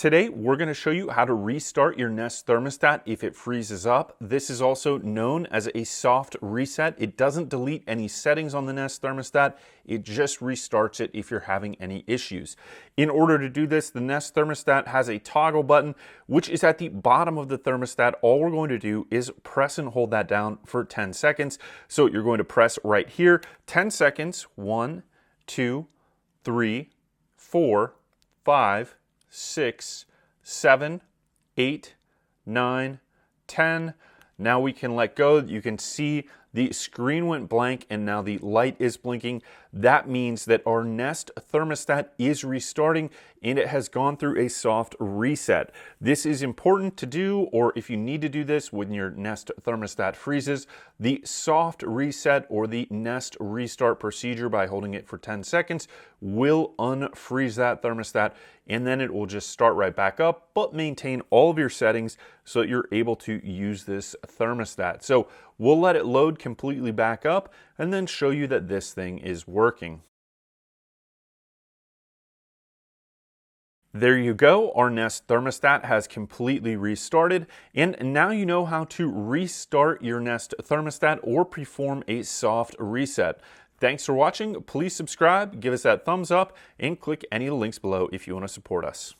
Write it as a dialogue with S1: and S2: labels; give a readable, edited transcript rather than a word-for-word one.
S1: Today, we're going to show you how to restart your Nest thermostat if it freezes up. This is also known as a soft reset. It doesn't delete any settings on the Nest thermostat. It just restarts it if you're having any issues. In order to do this, the Nest thermostat has a toggle button, which is at the bottom of the thermostat. All we're going to do is press and hold that down for 10 seconds. So you're going to press right here, 10 seconds, 1, 2, 3, 4, 5, 6, 7, 8, 9, 10. Now we can let go. You can see the screen went blank and now the light is blinking. That means that our Nest thermostat is restarting and it has gone through a soft reset. This is important to do, or if you need to do this when your Nest thermostat freezes, the soft reset or the Nest restart procedure by holding it for 10 seconds will unfreeze that thermostat, and then it will just start right back up, but maintain all of your settings so that you're able to use this thermostat. So we'll let it load completely back up and then show you that this thing is working. There you go, our Nest thermostat has completely restarted, and now you know how to restart your Nest thermostat or perform a soft reset. Thanks for watching. Please subscribe, give us that thumbs up, and click any links below if you want to support us.